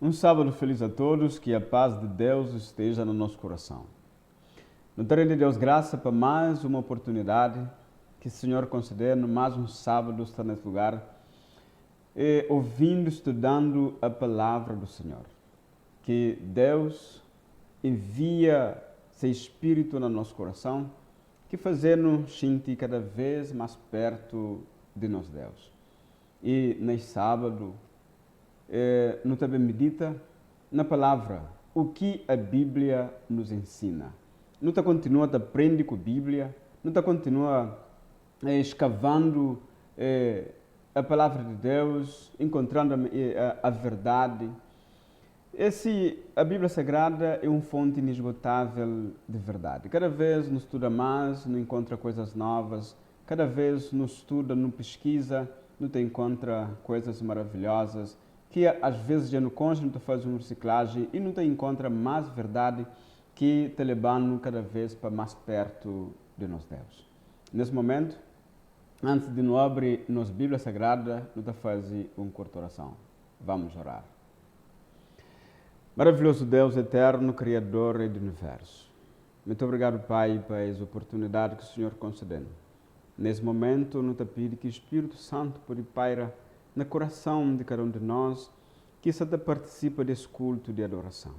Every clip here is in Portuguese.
Um sábado feliz a todos, que a paz de Deus esteja no nosso coração. No terreno de Deus, graça para mais uma oportunidade que o Senhor conceder, mais um sábado estar nesse lugar, ouvindo, estudando a palavra do Senhor. Que Deus envia seu Espírito no nosso coração, que fazemos sentir cada vez mais perto de nós, Deus. E neste sábado, não também medita na palavra, o que a Bíblia nos ensina. Não está continua a aprender com a Bíblia, não está continua escavando a palavra de Deus, encontrando a verdade. A Bíblia Sagrada é uma fonte inesgotável de verdade. Cada vez nos estuda mais, nos encontra coisas novas, cada vez nos estuda, nos pesquisa, nos encontra coisas maravilhosas, que às vezes já no cônjuge não faz uma reciclagem e não te encontra mais verdade que te levando cada vez para mais perto de nós Deus. Nesse momento, antes de nós abrir nossa Bíblia Sagrada, nós fazer uma curta oração. Vamos orar. Maravilhoso Deus eterno, Criador do Universo. Muito obrigado, Pai, pela oportunidade que o Senhor concedeu. Nesse momento, nós te pido que o Espírito Santo pode pairar no coração de cada um de nós, que se participa desse culto de adoração.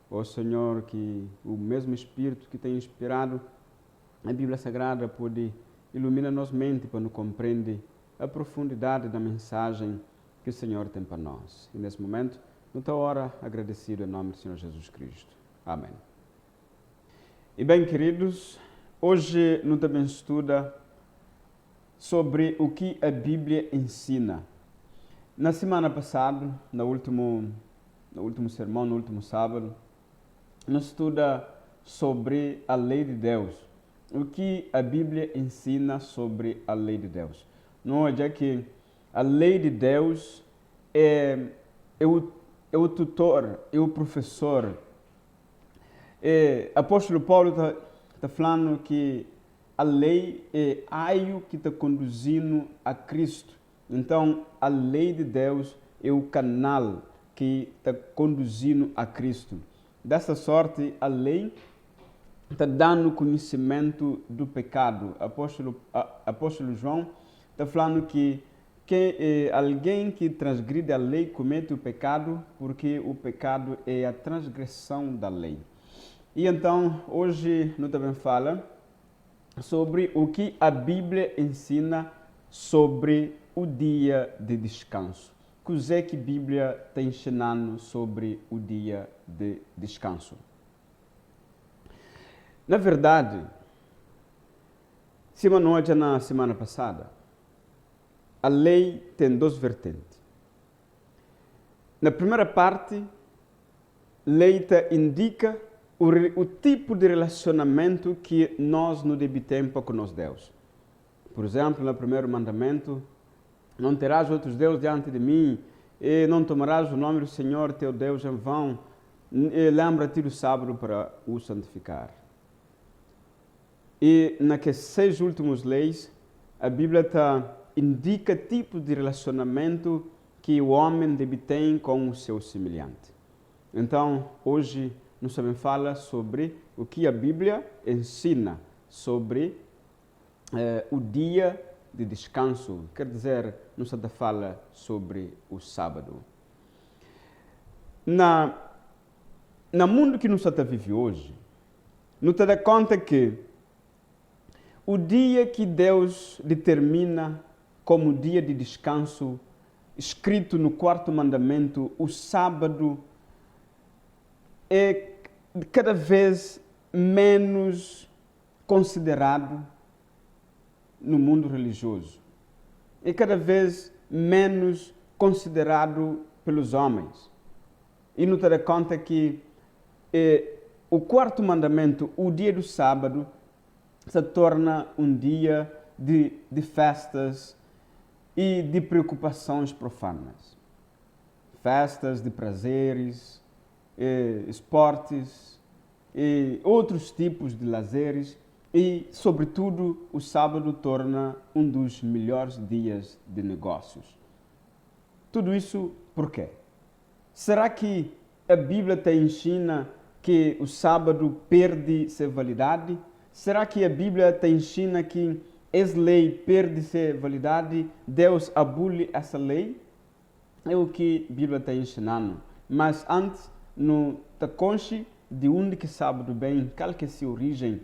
Ó Senhor, que o mesmo Espírito que tem inspirado a Bíblia Sagrada pode iluminar nossa mente para nos compreender a profundidade da mensagem que o Senhor tem para nós. E nesse momento, nesta hora, agradecido em nome do Senhor Jesus Cristo. Amém. E bem, queridos, hoje nós também estuda sobre o que a Bíblia ensina. Na semana passada, no último sermão, no último sábado, nós estuda sobre a lei de Deus. O que a Bíblia ensina sobre a lei de Deus. Não é que a lei de Deus é o tutor, é o professor. Apóstolo Paulo está falando que a lei é aio que está conduzindo a Cristo. Então, a lei de Deus é o canal que está conduzindo a Cristo. Dessa sorte, a lei está dando conhecimento do pecado. Apóstolo João está falando que alguém que transgride a lei comete o pecado, porque o pecado é a transgressão da lei. E então, hoje, nós também falamos sobre o que a Bíblia ensina sobre o dia de descanso. O que é que a Bíblia está ensinando sobre o dia de descanso? Na verdade, na semana passada, a lei tem duas vertentes. Na primeira parte, a lei indica o tipo de relacionamento que nós não devemos ter com nós Deus. Por exemplo, no primeiro mandamento, não terás outros deuses diante de mim, e não tomarás o nome do Senhor teu Deus em vão, e lembra-te do sábado para o santificar. E naquelas 6 últimas leis, a Bíblia indica tipo de relacionamento que o homem deve ter com o seu semelhante. Então, hoje, nós também fala sobre o que a Bíblia ensina sobre o dia de descanso, quer dizer, não se fala sobre o sábado. No mundo que nós vivemos hoje, nos dá conta que o dia que Deus determina como dia de descanso, escrito no 4º mandamento, o sábado, é cada vez menos considerado no mundo religioso. É cada vez menos considerado pelos homens. E nos dá conta que o 4º mandamento, o dia do sábado, se torna um dia de festas e de preocupações profanas. Festas de prazeres, esportes e outros tipos de lazeres. E, sobretudo, o sábado torna um dos melhores dias de negócios. Tudo isso por quê? Será que a Bíblia te ensina que o sábado perde sua validade? Será que a Bíblia te ensina que essa lei perde sua validade? Deus abole essa lei? É o que a Bíblia está ensinando. Mas antes, não te conche de onde que sábado vem, qual que é a sua origem,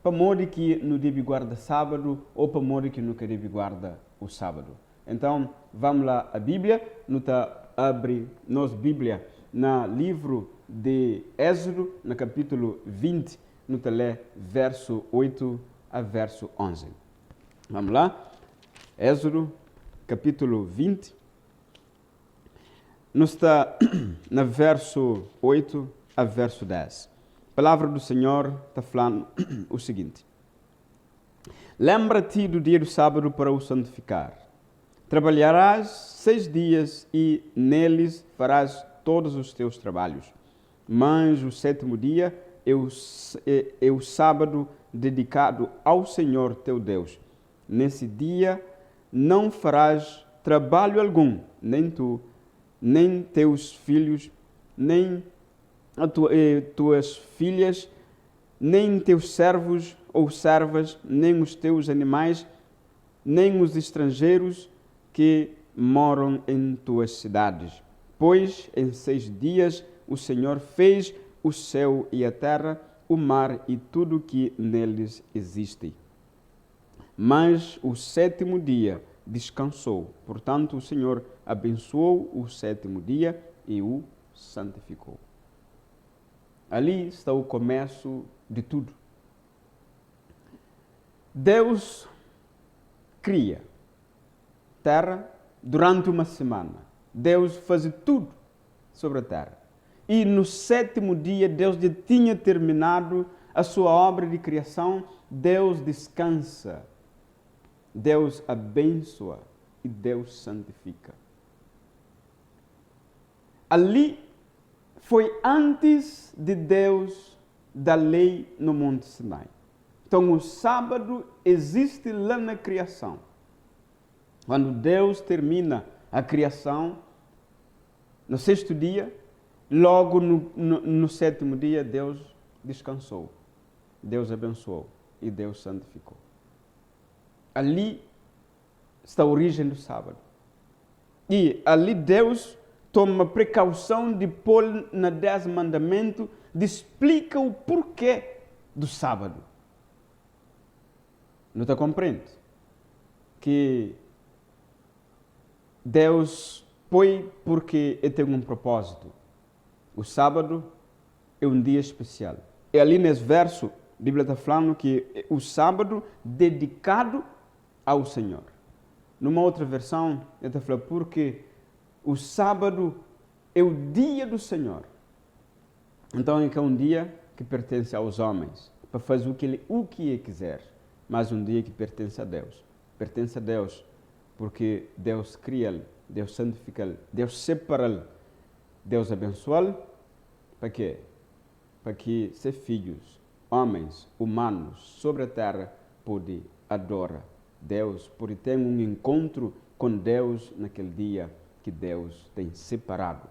para modo que não deve guardar sábado ou para modo que nunca deve guardar o sábado. Então, vamos lá, a Bíblia, não abre nossa Bíblia no livro de Êxodo, no capítulo 20, não lê verso 8 a verso 11. Vamos lá, Êxodo, capítulo 20, não está no verso 8 a verso 10. A palavra do Senhor está falando o seguinte: lembra-te do dia do sábado para o santificar. Trabalharás 6 dias e neles farás todos os teus trabalhos. Mas o 7º dia é o sábado dedicado ao Senhor teu Deus. Nesse dia não farás trabalho algum, nem tu, nem teus filhos, nem tuas filhas, nem teus servos ou servas, nem os teus animais, nem os estrangeiros que moram em tuas cidades. Pois em 6 dias o Senhor fez o céu e a terra, o mar e tudo que neles existe. Mas o 7º dia descansou. Portanto, o Senhor abençoou o 7º dia e o santificou. Ali está o começo de tudo. Deus cria terra durante uma semana. Deus faz tudo sobre a terra. E no 7º dia, Deus já tinha terminado a sua obra de criação. Deus descansa. Deus abençoa e Deus santifica. Ali foi antes de Deus da lei no Monte Sinai. Então o sábado existe lá na criação. Quando Deus termina a criação, no 6º dia, logo no 7º dia, Deus descansou. Deus abençoou e Deus santificou. Ali está a origem do sábado. E ali Deus toma precaução de pôr na 10 mandamentos, de explica o porquê do sábado. Não está compreendendo? Que Deus põe porque ele tem um propósito. O sábado é um dia especial. E ali nesse verso, a Bíblia está falando que o sábado dedicado ao Senhor. Numa outra versão, ele está falando porque o sábado é o dia do Senhor. Então é um dia que pertence aos homens, para fazer o que ele quiser, mas um dia que pertence a Deus. Pertence a Deus porque Deus cria-lo, Deus santifica-lo, Deus separa-lo, Deus abençoa-lo. Para quê? Para que seus filhos, homens, humanos, sobre a terra, podem adorar Deus, porque tem um encontro com Deus naquele dia que Deus tem separado.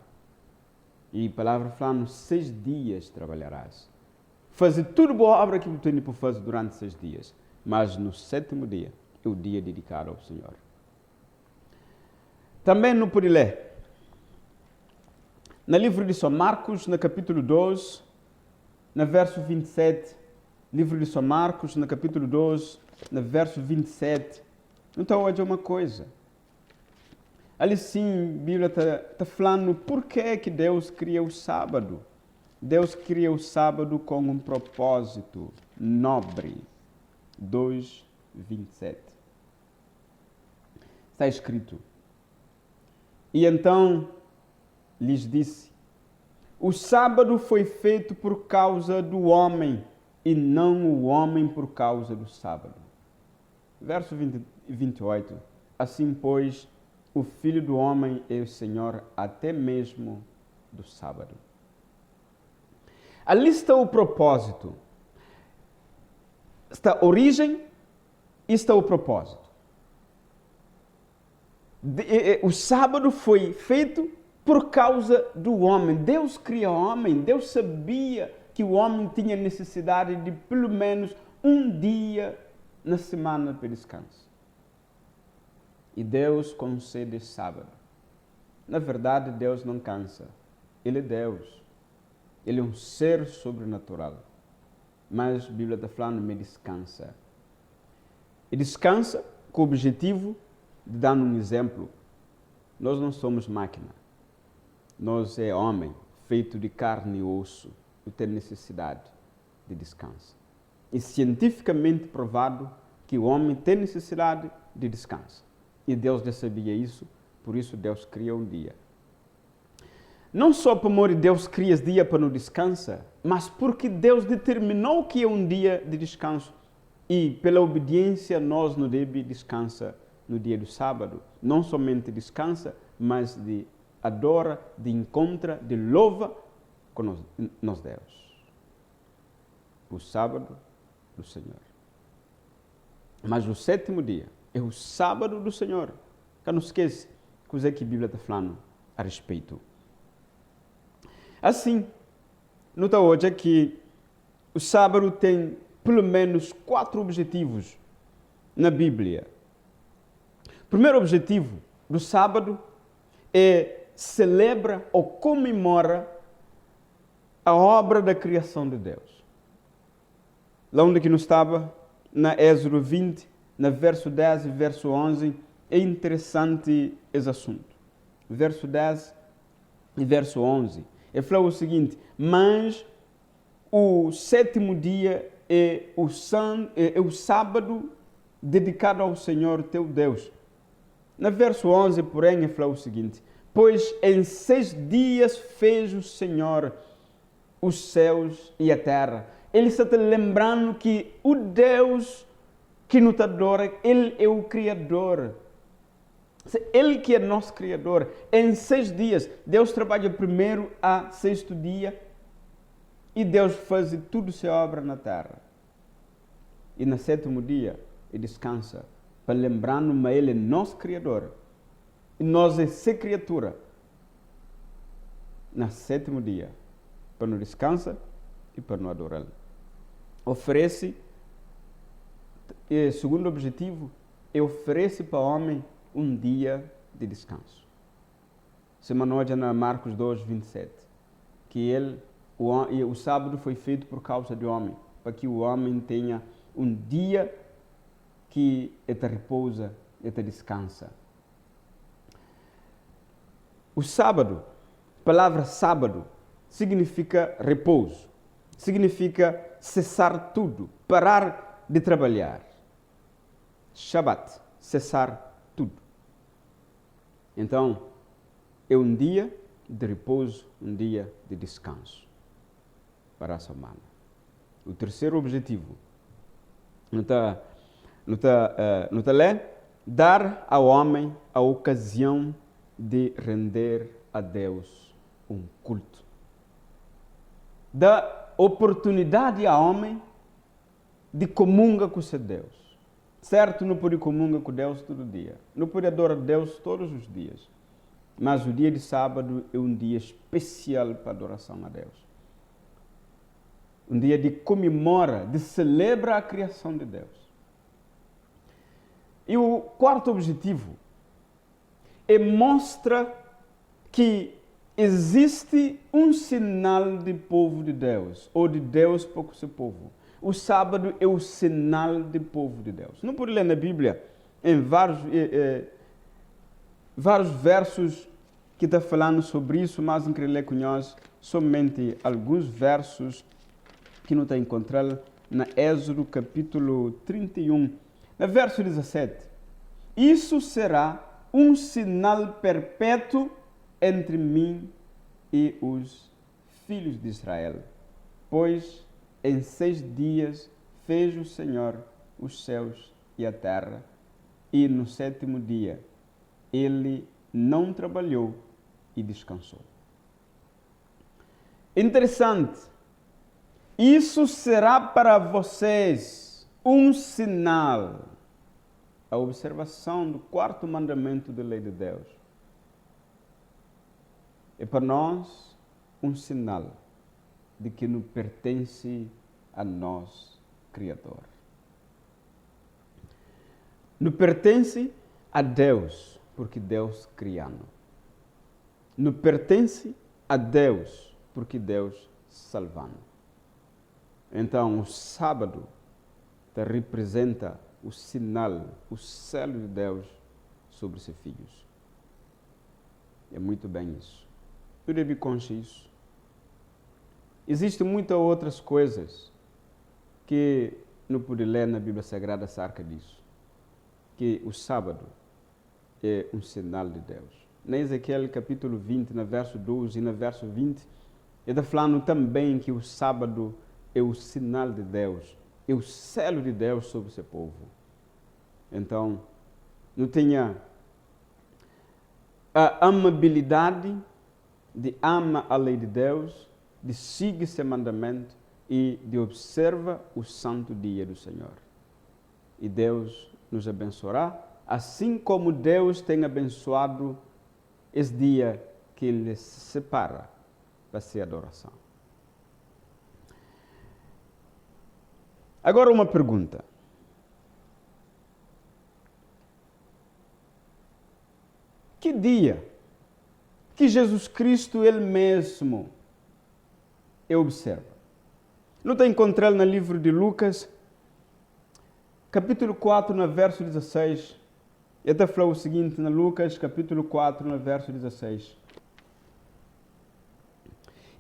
E a palavra falando, 6 dias trabalharás. Fazer tudo boa obra que você tem para fazer durante 6 dias. Mas no 7º dia é o dia dedicado ao Senhor. Também não pode ler. No livro de São Marcos, no capítulo 12, no verso 27, livro de São Marcos, no capítulo 12, no verso 27. Então, olha uma coisa. Ali sim, a Bíblia está falando por que Deus cria o sábado. Deus cria o sábado com um propósito nobre. 2:27. Está escrito: e então lhes disse: o sábado foi feito por causa do homem, e não o homem por causa do sábado. Verso 28. Assim, pois, o Filho do Homem é o Senhor até mesmo do sábado. Ali está o propósito. Está a origem e está o propósito. O sábado foi feito por causa do homem. Deus cria o homem, Deus sabia que o homem tinha necessidade de pelo menos um dia na semana para descanso. E Deus concede sábado. Na verdade, Deus não cansa. Ele é Deus. Ele é um ser sobrenatural. Mas a Bíblia está falando, me descansa. E descansa com o objetivo de dar um exemplo. Nós não somos máquina. Nós é homem, feito de carne e osso, e tem necessidade de descanso. E cientificamente provado que o homem tem necessidade de descanso. E Deus já sabia isso, por isso Deus cria um dia. Não só por amor de Deus cria esse dia para não descansar, mas porque Deus determinou que é um dia de descanso. E pela obediência nós não devemos descansar no dia do sábado. Não somente descansa, mas de adora, de encontra, de louva com nós Deus. O sábado do Senhor. Mas o sétimo dia é o sábado do Senhor. Que não esquece coisa que a Bíblia está falando a respeito. Assim, nota hoje é que o sábado tem pelo menos 4 objetivos na Bíblia. O primeiro objetivo do sábado é celebra ou comemora a obra da criação de Deus. Lá onde que não estava, na Êxodo 20, no verso 10 e verso 11, é interessante esse assunto. Verso 10 e verso 11. Ele falou o seguinte: mas o sétimo dia é o sábado dedicado ao Senhor teu Deus. No verso 11, porém, ele falou o seguinte: pois em 6 dias fez o Senhor os céus e a terra. Ele está te lembrando que o Deus que nos adora, Ele é o Criador. Ele que é nosso Criador. Em 6 dias, Deus trabalha primeiro a 6º dia e Deus faz tudo sua obra na terra. E no 7º dia, Ele descansa, para lembrar-nos que Ele é nosso Criador. E nós é sua criatura. No 7º dia, para nos descansar e para nos adorar. Oferece, segundo objetivo, oferece para o homem um dia de descanso. Semana hoje na Marcos 2, 27, que o sábado foi feito por causa do homem, para que o homem tenha um dia que ele repousa, ele descansa. O sábado, a palavra sábado, significa repouso, significa cessar tudo, parar de trabalhar. Shabat, cessar tudo. Então, é um dia de repouso, um dia de descanso para a semana. O terceiro objetivo, dar ao homem a ocasião de render a Deus um culto. Dá oportunidade ao homem de comungar com seu Deus. Certo, não pode comungar com Deus todo dia. Não pode adorar Deus todos os dias. Mas o dia de sábado é um dia especial para a adoração a Deus. Um dia de comemora, de celebra a criação de Deus. E o quarto objetivo é mostrar que existe um sinal de povo de Deus, ou de Deus para o seu povo. O sábado é o sinal do povo de Deus. Não pode ler na Bíblia, em vários versos que está falando sobre isso, mas não queria ler com nós somente alguns versos que não está encontrando na Êxodo capítulo 31, no verso 17. Isso será um sinal perpétuo entre mim e os filhos de Israel, pois em 6 dias fez o Senhor os céus e a terra, e no 7º dia Ele não trabalhou e descansou. Interessante. Isso será para vocês um sinal. A observação do 4º mandamento da lei de Deus. é para nós um sinal de que nos pertence a nós, Criador. Nos pertence a Deus, porque Deus criou. Nos pertence a Deus, porque Deus salvou. Então, o sábado representa o sinal, o selo de Deus sobre seus filhos. É muito bem isso. Eu devo consciência isso. Existem muitas outras coisas que não pude ler na Bíblia Sagrada acerca disso. Que o sábado é um sinal de Deus. Na Ezequiel capítulo 20, no verso 12 e no verso 20, ele está falando também que o sábado é o sinal de Deus, é o selo de Deus sobre o seu povo. Então, não tenha a amabilidade de amar a lei de Deus, de seguir seu mandamento e de observar o santo dia do Senhor. E Deus nos abençoará, assim como Deus tem abençoado esse dia que Ele se separa para ser adoração. Agora uma pergunta. Que dia que Jesus Cristo, Ele mesmo, observa? Não está encontrado no livro de Lucas, capítulo 4, no verso 16. Ele está falando o seguinte, na Lucas, capítulo 4, no verso 16.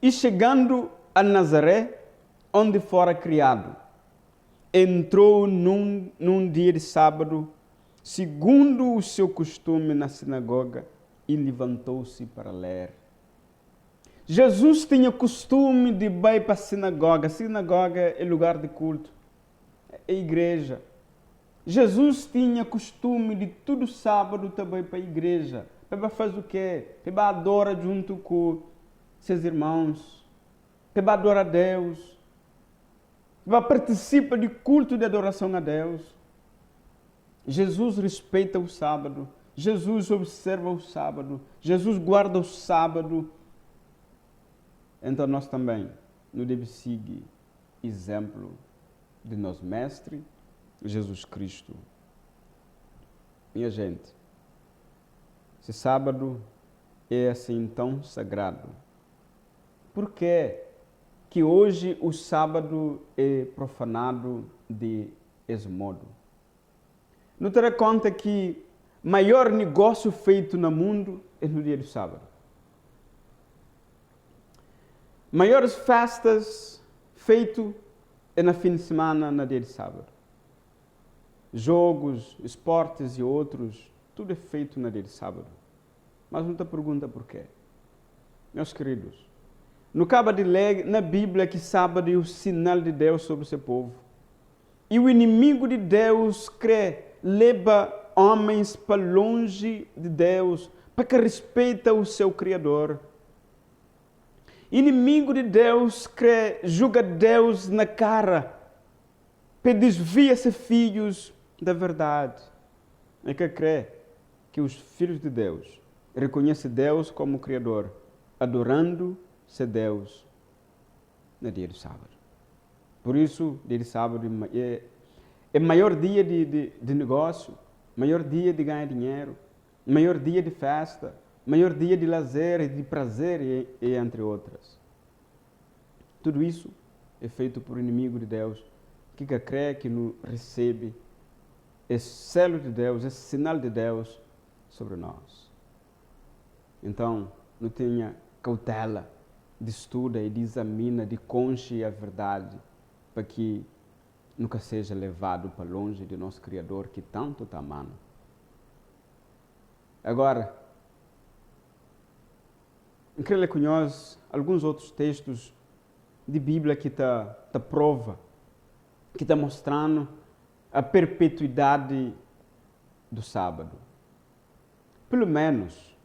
E chegando a Nazaré, onde fora criado, entrou num dia de sábado, segundo o seu costume, na sinagoga, e levantou-se para ler. Jesus tinha costume de ir para a sinagoga. A sinagoga é lugar de culto, é igreja. Jesus tinha costume de todo sábado também para a igreja. Para fazer o quê? Para adorar junto com seus irmãos. Para adorar a Deus. Para participar de culto de adoração a Deus. Jesus respeita o sábado. Jesus observa o sábado. Jesus guarda o sábado. Então nós também não devemos seguir exemplo de nosso mestre, Jesus Cristo. Minha gente, esse sábado é assim tão sagrado. Por que hoje o sábado é profanado de esse modo? Não terá conta que o maior negócio feito no mundo é no dia do sábado. Maiores festas feitas é no fim de semana, no dia de sábado. Jogos, esportes e outros, tudo é feito no dia de sábado. Mas não te pergunta por quê. Meus queridos, não acaba de ler na Bíblia que sábado é o sinal de Deus sobre o seu povo. E o inimigo de Deus leva homens para longe de Deus, para que respeita o seu Criador. Inimigo de Deus julga Deus na cara, para desviar seus filhos da verdade. É que crê que os filhos de Deus reconhecem Deus como Criador, adorando-se Deus no dia do sábado. Por isso, dia de sábado é o maior dia de negócio, maior dia de ganhar dinheiro, maior dia de festa, maior dia de lazer e de prazer, e entre outras. Tudo isso é feito por inimigo de Deus, que crê que não recebe esse selo de Deus, esse sinal de Deus sobre nós. Então, não tenha cautela, de estuda e de examina, de conche a verdade, para que nunca seja levado para longe de nosso Criador, que tanto está amando. Agora, eu quero ler com nós alguns outros textos de Bíblia que tá prova, que está mostrando a perpetuidade do sábado. Pelo menos,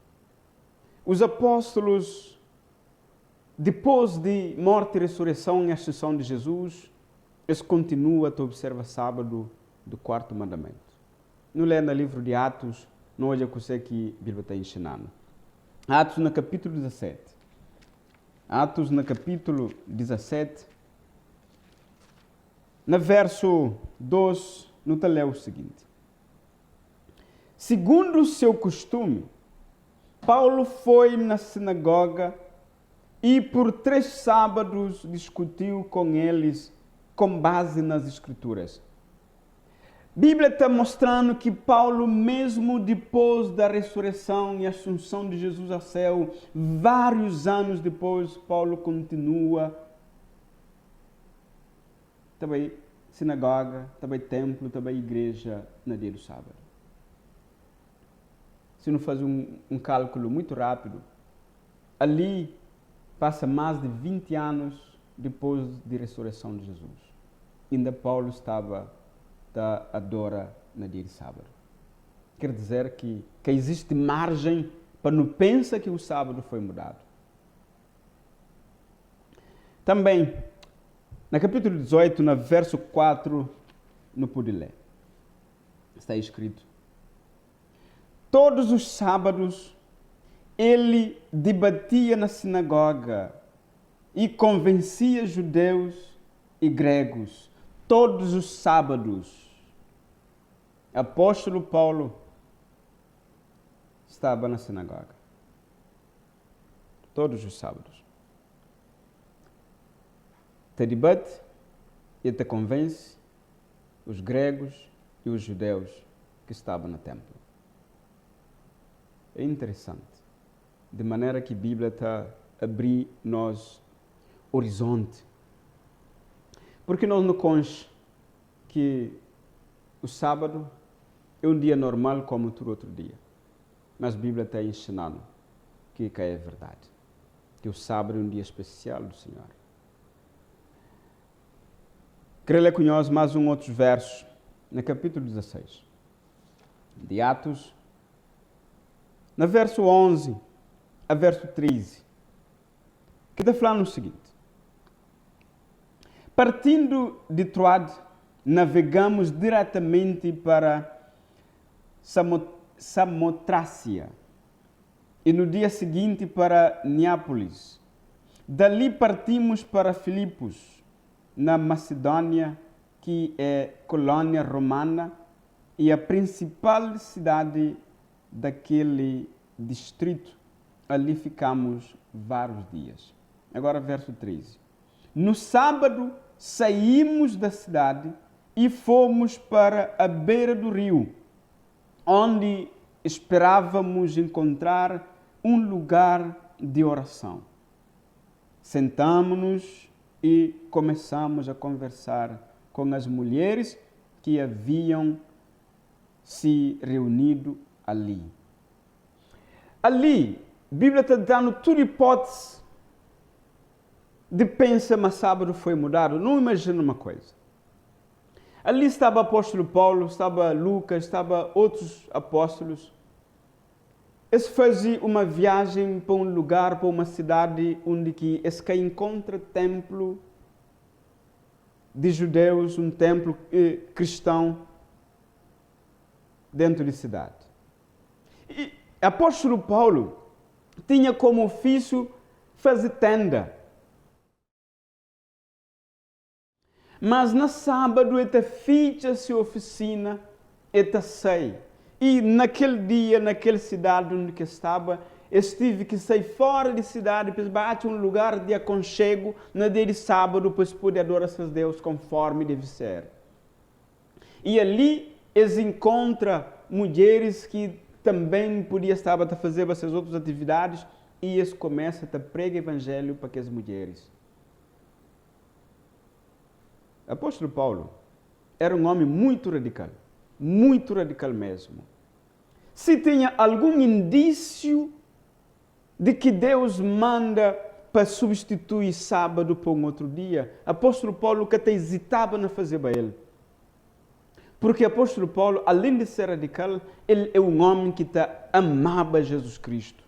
os apóstolos, depois de morte, ressurreição e ascensão de Jesus, eles continuam a observar sábado do quarto mandamento. Não lê no livro de Atos, não olha o que a Bíblia está ensinando. Atos no capítulo 17. Atos no capítulo 17. No verso 2, no lê o seguinte. Segundo o seu costume, Paulo foi na sinagoga e por 3 sábados discutiu com eles com base nas Escrituras. A Bíblia está mostrando que Paulo, mesmo depois da ressurreição e assunção de Jesus ao céu, vários anos depois, Paulo continua. Também sinagoga, também templo, também igreja no dia do sábado. Se não faz um cálculo muito rápido, ali passa mais de 20 anos depois da ressurreição de Jesus. Ainda Paulo estava a adora no dia de sábado. Quer dizer que existe margem para não pensar que o sábado foi mudado. Também, no capítulo 18, no verso 4, não pude ler. Está escrito: todos os sábados ele debatia na sinagoga e convencia judeus e gregos. Todos os sábados, apóstolo Paulo estava na sinagoga. Todos os sábados. Te debate e te convence os gregos e os judeus que estavam no templo. É interessante, de maneira que a Bíblia está a abrir nos horizonte. Porque nós não conhecemos que o sábado é um dia normal como todo outro dia. Mas a Bíblia está ensinando que é verdade. Que o sábado é um dia especial do Senhor. Quero ler com nós mais outros versos, no capítulo 16 de Atos, no verso 11 a verso 13, que está falando o seguinte. Partindo de Troade, navegamos diretamente para Samotrácia e no dia seguinte para Neápolis. Dali partimos para Filipos, na Macedônia, que é colônia romana e a principal cidade daquele distrito. Ali ficamos vários dias. Agora verso 13. No sábado saímos da cidade e fomos para a beira do rio, onde esperávamos encontrar um lugar de oração. Sentamos-nos e começamos a conversar com as mulheres que haviam se reunido ali. Ali, a Bíblia está dando toda hipótese de pensar, mas sábado foi mudado. Não imagina uma coisa. Ali estava o apóstolo Paulo, estava Lucas, estava outros apóstolos. Eles faziam uma viagem para um lugar, para uma cidade onde que eles encontram templo de judeus, um templo cristão dentro da cidade. E o apóstolo Paulo tinha como ofício fazer tenda. Mas no sábado, ele fecha a sua oficina, ele sai. E naquele dia, naquela cidade onde estava, ele teve que sair fora da cidade, para bater um lugar de aconchego no dia de sábado, para poder adorar a Deus conforme deve ser. E ali, eles encontram mulheres que também podiam estar a fazer essas outras atividades, e eles começam a pregar o evangelho para aquelas mulheres. O apóstolo Paulo era um homem muito radical mesmo. Se tinha algum indício de que Deus manda para substituir sábado por um outro dia, o apóstolo Paulo que até hesitava em fazer para ele. Porque o apóstolo Paulo, além de ser radical, ele é um homem que amava Jesus Cristo.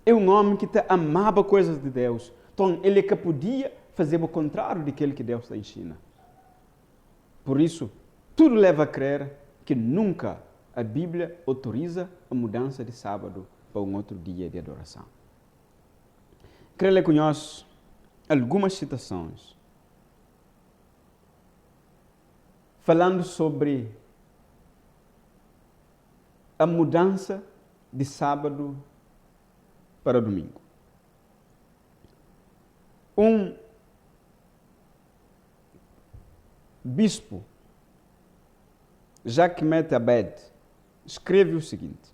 É um homem que amava coisas de Deus. Então, ele que podia fazer o contrário daquilo que Deus ensina. Por isso, tudo leva a crer que nunca a Bíblia autoriza a mudança de sábado para um outro dia de adoração. Quero ler com nós algumas citações falando sobre a mudança de sábado para domingo. Um bispo, Jacques Abed, escreve o seguinte: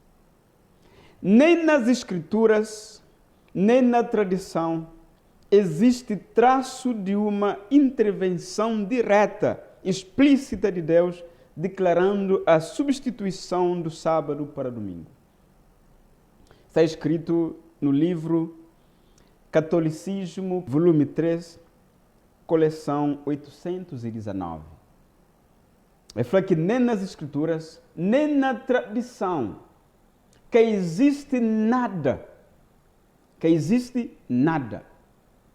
nem nas Escrituras, nem na tradição, existe traço de uma intervenção direta, explícita de Deus, declarando a substituição do sábado para domingo. Está escrito no livro Catolicismo, volume 3, coleção 819. Ele fala que nem nas Escrituras, nem na tradição, que existe nada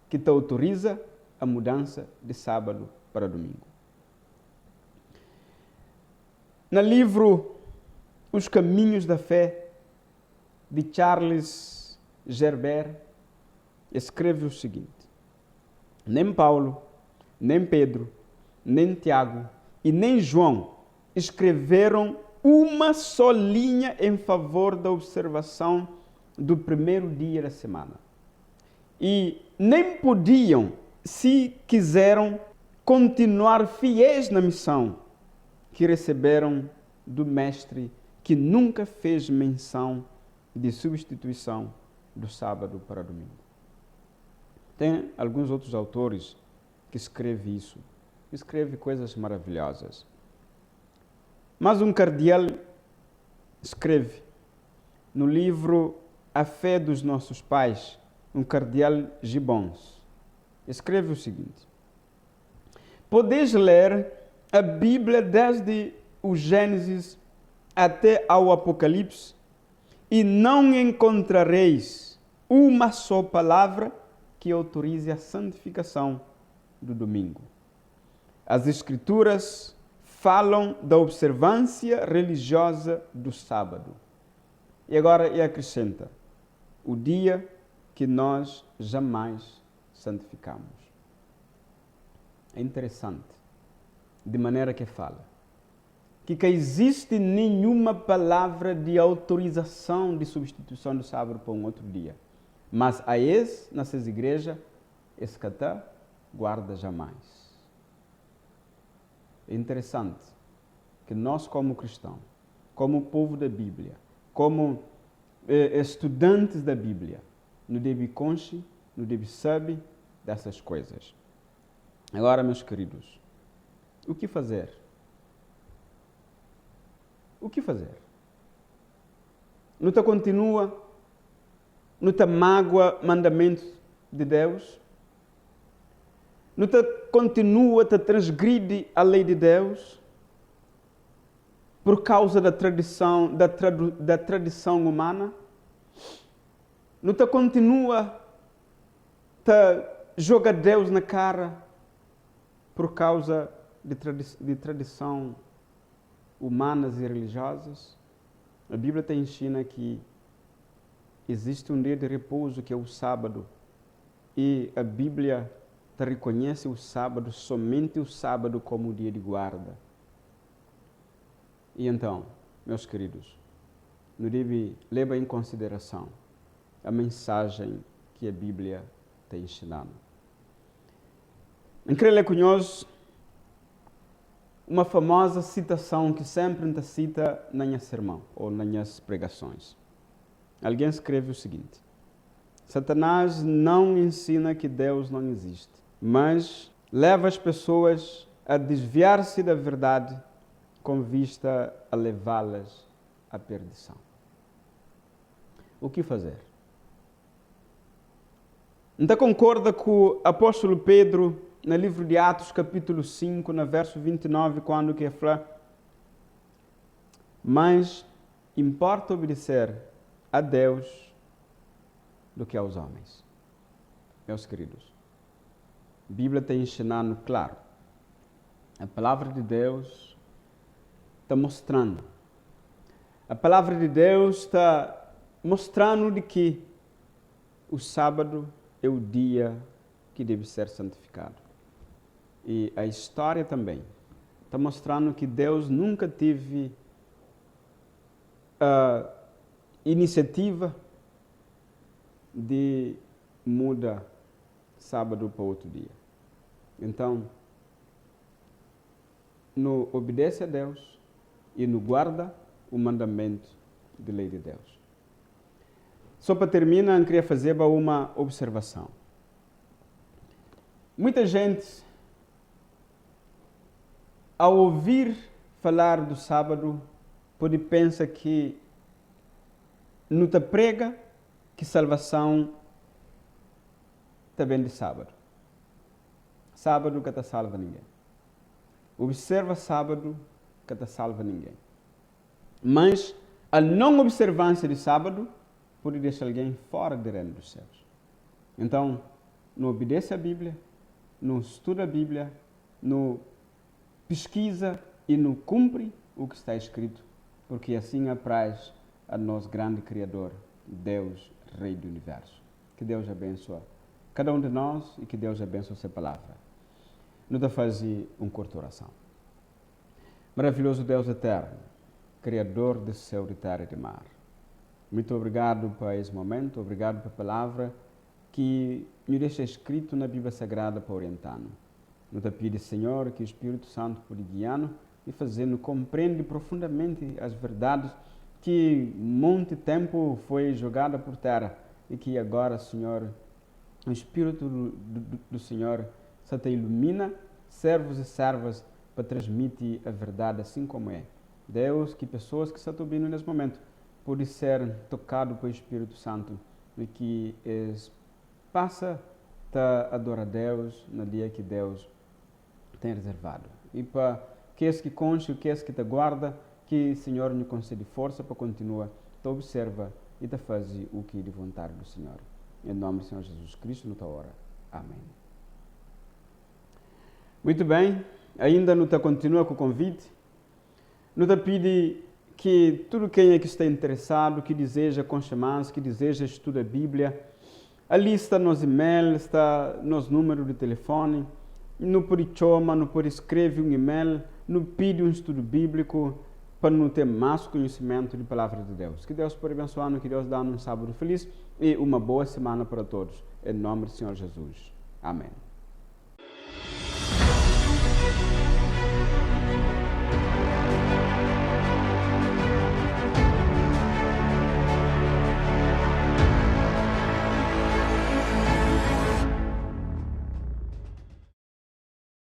que te autoriza a mudança de sábado para domingo. No livro Os Caminhos da Fé, de Charles Gerber, escreve o seguinte: nem Paulo, nem Pedro, nem Tiago e nem João escreveram uma só linha em favor da observação do primeiro dia da semana. E nem podiam, se quiseram, continuar fiéis na missão que receberam do Mestre, que nunca fez menção de substituição do sábado para domingo. Tem alguns outros autores que escrevem isso. Escreve coisas maravilhosas. Mas um cardeal escreve no livro A Fé dos Nossos Pais, um cardeal Gibbons, escreve o seguinte: podeis ler a Bíblia desde o Gênesis até ao Apocalipse e não encontrareis uma só palavra que autorize a santificação do domingo. As Escrituras falam da observância religiosa do sábado. E agora ele acrescenta: o dia que nós jamais santificamos. É interessante, de maneira que fala, que existe nenhuma palavra de autorização de substituição do sábado para um outro dia. Mas a nessas igrejas, esse catá guarda jamais. É interessante que nós, como cristãos, como povo da Bíblia, como estudantes da Bíblia, não deve consciência, não deve saber dessas coisas. Agora, meus queridos, o que fazer? O que fazer? Não te continua, não te mágoa mandamentos de Deus? Não te continua, te transgride a lei de Deus? Por causa da tradição, da tradição humana? Não te continua, te joga Deus na cara por causa de tradição humanas e religiosas? A Bíblia te ensina que existe um dia de repouso que é o sábado, e a Bíblia te reconhece o sábado, somente o sábado, como o dia de guarda. E então, meus queridos, não deve levar em consideração a mensagem que a Bíblia te ensinando. Eu quero ler com nós uma famosa citação que sempre te cita na minha sermão ou nas minhas pregações. Alguém escreve o seguinte: Satanás não ensina que Deus não existe, mas leva as pessoas a desviar-se da verdade com vista a levá-las à perdição. O que fazer? Então concorda com o apóstolo Pedro no livro de Atos, capítulo 5, no verso 29, quando que fala: mas importa obedecer a Deus do que aos homens. Meus queridos, a Bíblia está ensinando claro. A palavra de Deus está mostrando. A palavra de Deus está mostrando de que o sábado é o dia que deve ser santificado. E a história também está mostrando que Deus nunca teve a iniciativa de mudar sábado para outro dia. Então, não obedece a Deus e não guarda o mandamento de lei de Deus. Só para terminar, eu queria fazer uma observação. Muita gente, ao ouvir falar do sábado, pode pensar que não te prega que salvação está bem de sábado. Sábado que te salva ninguém. Observa sábado que te salva ninguém. Mas a não observância de sábado pode deixar alguém fora do reino dos céus. Então, não obedece a Bíblia, não estuda a Bíblia, não pesquisa e não cumpre o que está escrito, porque assim apraz a nosso grande Criador, Deus, Rei do Universo. Que Deus abençoe cada um de nós e que Deus abençoe a sua palavra. Nos dá fazer uma curta oração. Maravilhoso Deus eterno, Criador de céu, de terra e de mar. Muito obrigado por esse momento, obrigado pela palavra que nos deixa escrito na Bíblia Sagrada para orientar-nos. Nos pede, Senhor, que o Espírito Santo pode guiar-nos e fazer-nos compreender profundamente as verdades que muito tempo foi jogada por terra e que agora, Senhor, o Espírito do Senhor só te ilumina, servos e servas, para transmitir a verdade assim como é. Deus, que pessoas que estão ouvindo nesse momento podem ser tocados pelo Espírito Santo e que passa a adorar a Deus no dia que Deus tem reservado. E para que esse que conche, que esse que te guarda, que o Senhor nos concede força para continuar, te observa e te fazer o que é de vontade do Senhor. Em nome do Senhor Jesus Cristo, na tua hora. Amém. Muito bem, ainda não te continua com o convite. Não te pede que todo quem é que está interessado, que deseja conchegar-se, que deseja estudar a Bíblia, ali está nos e-mails, está nos números de telefone, não pode chamar, não pode escrever um e-mail, não pede um estudo bíblico para não ter mais conhecimento da palavra de Deus. Que Deus pode abençoar-nos, que Deus dá-nos um sábado feliz e uma boa semana para todos. Em nome do Senhor Jesus. Amém.